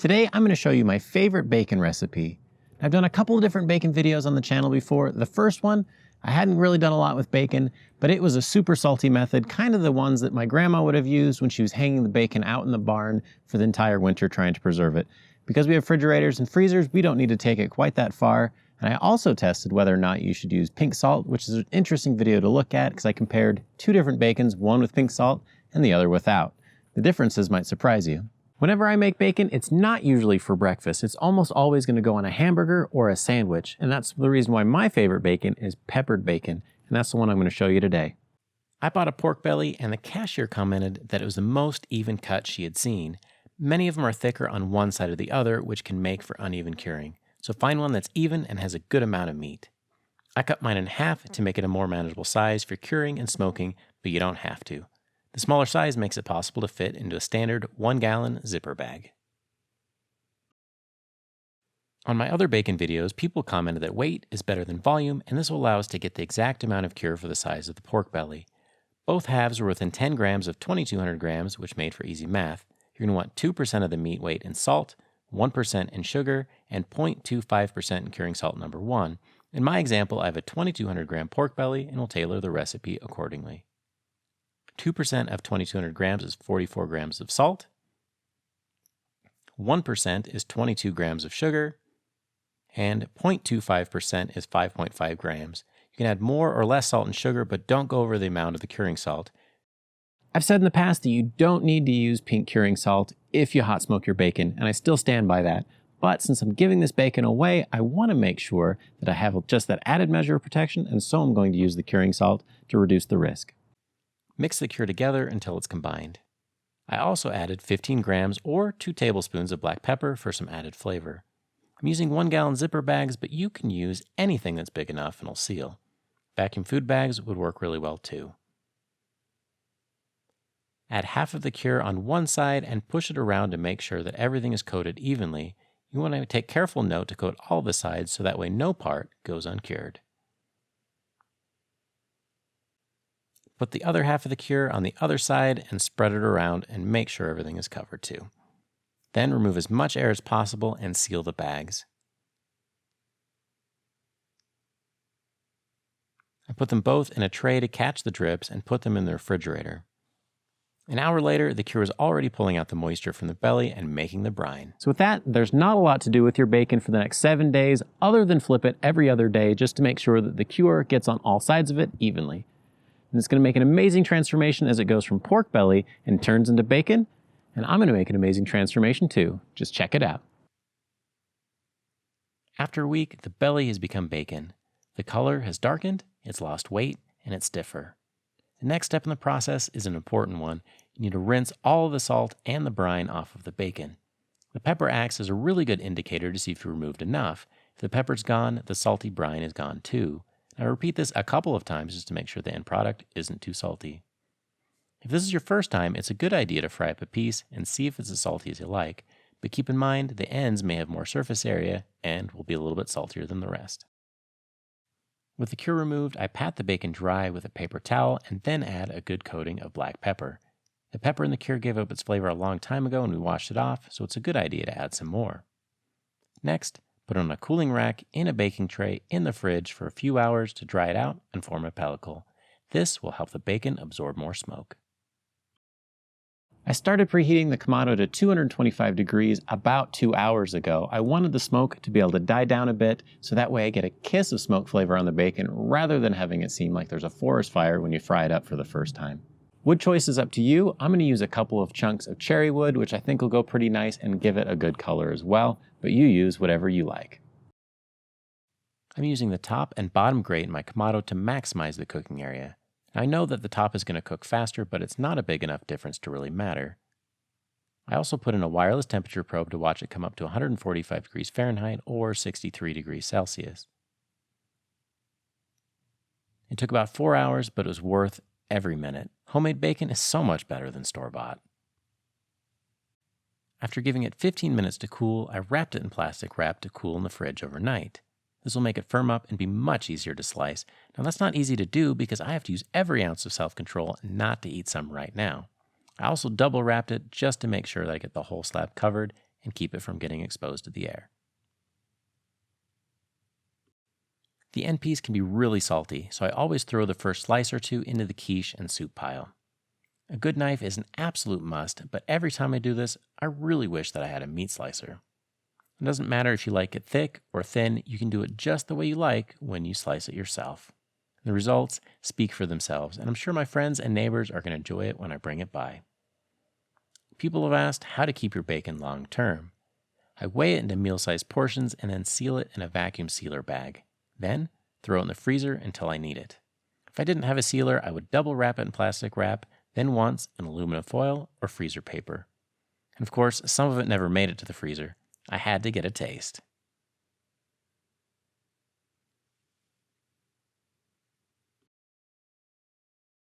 Today, I'm going to show you my favorite bacon recipe. I've done a couple of different bacon videos on the channel before. The first one, I hadn't really done a lot with bacon, but it was a super salty method, kind of the ones that my grandma would have used when she was hanging the bacon out in the barn for the entire winter trying to preserve it. Because we have refrigerators and freezers, we don't need to take it quite that far. And I also tested whether or not you should use pink salt, which is an interesting video to look at because I compared two different bacons, one with pink salt and the other without. The differences might surprise you. Whenever I make bacon, it's not usually for breakfast. It's almost always going to go on a hamburger or a sandwich. And that's the reason why my favorite bacon is peppered bacon. And that's the one I'm going to show you today. I bought a pork belly and the cashier commented that it was the most even cut she had seen. Many of them are thicker on one side or the other, which can make for uneven curing. So find one that's even and has a good amount of meat. I cut mine in half to make it a more manageable size for curing and smoking, but you don't have to. The smaller size makes it possible to fit into a standard 1-gallon zipper bag. On my other bacon videos, people commented that weight is better than volume, and this will allow us to get the exact amount of cure for the size of the pork belly. Both halves were within 10 grams of 2,200 grams, which made for easy math. You're going to want 2% of the meat weight in salt, 1% in sugar, and 0.25% in curing salt number 1. In my example, I have a 2,200 gram pork belly and will tailor the recipe accordingly. 2% of 2,200 grams is 44 grams of salt. 1% is 22 grams of sugar. And 0.25% is 5.5 grams. You can add more or less salt and sugar, but don't go over the amount of the curing salt. I've said in the past that you don't need to use pink curing salt if you hot smoke your bacon, and I still stand by that. But since I'm giving this bacon away, I want to make sure that I have just that added measure of protection, and so I'm going to use the curing salt to reduce the risk. Mix the cure together until it's combined. I also added 15 grams or 2 tablespoons of black pepper for some added flavor. I'm using 1-gallon zipper bags, but you can use anything that's big enough and will seal. Vacuum food bags would work really well too. Add half of the cure on one side and push it around to make sure that everything is coated evenly. You want to take careful note to coat all the sides so that way no part goes uncured. Put the other half of the cure on the other side and spread it around and make sure everything is covered too. Then remove as much air as possible and seal the bags. I put them both in a tray to catch the drips and put them in the refrigerator. An hour later, the cure is already pulling out the moisture from the belly and making the brine. So with that, there's not a lot to do with your bacon for the next 7 days other than flip it every other day just to make sure that the cure gets on all sides of it evenly. And it's going to make an amazing transformation as it goes from pork belly and turns into bacon. And I'm going to make an amazing transformation too. Just check it out. After a week, the belly has become bacon. The color has darkened, it's lost weight, and it's stiffer. The next step in the process is an important one. You need to rinse all of the salt and the brine off of the bacon. The pepper acts as a really good indicator to see if you removed enough. If the pepper's gone, the salty brine is gone too. I repeat this a couple of times just to make sure the end product isn't too salty. If this is your first time, it's a good idea to fry up a piece and see if it's as salty as you like, but keep in mind the ends may have more surface area and will be a little bit saltier than the rest. With the cure removed, I pat the bacon dry with a paper towel and then add a good coating of black pepper. The pepper in the cure gave up its flavor a long time ago and we washed it off, so it's a good idea to add some more. Next, put it on a cooling rack in a baking tray in the fridge for a few hours to dry it out and form a pellicle. This will help the bacon absorb more smoke. I started preheating the Kamado to 225 degrees about 2 hours ago. I wanted the smoke to be able to die down a bit so that way I get a kiss of smoke flavor on the bacon rather than having it seem like there's a forest fire when you fry it up for the first time. Wood choice is up to you. I'm going to use a couple of chunks of cherry wood, which I think will go pretty nice and give it a good color as well, but you use whatever you like. I'm using the top and bottom grate in my Kamado to maximize the cooking area. I know that the top is going to cook faster, but it's not a big enough difference to really matter. I also put in a wireless temperature probe to watch it come up to 145 degrees Fahrenheit or 63 degrees Celsius. It took about 4 hours, but it was worth every minute. Homemade bacon is so much better than store-bought. After giving it 15 minutes to cool, I wrapped it in plastic wrap to cool in the fridge overnight. This will make it firm up and be much easier to slice. Now that's not easy to do because I have to use every ounce of self-control not to eat some right now. I also double wrapped it just to make sure that I get the whole slab covered and keep it from getting exposed to the air. The end piece can be really salty, so I always throw the first slice or two into the quiche and soup pile. A good knife is an absolute must, but every time I do this, I really wish that I had a meat slicer. It doesn't matter if you like it thick or thin, you can do it just the way you like when you slice it yourself. The results speak for themselves, and I'm sure my friends and neighbors are going to enjoy it when I bring it by. People have asked how to keep your bacon long term. I weigh it into meal-sized portions and then seal it in a vacuum sealer bag. Then, throw it in the freezer until I need it. If I didn't have a sealer, I would double wrap it in plastic wrap, then once in aluminum foil or freezer paper. And of course, some of it never made it to the freezer. I had to get a taste.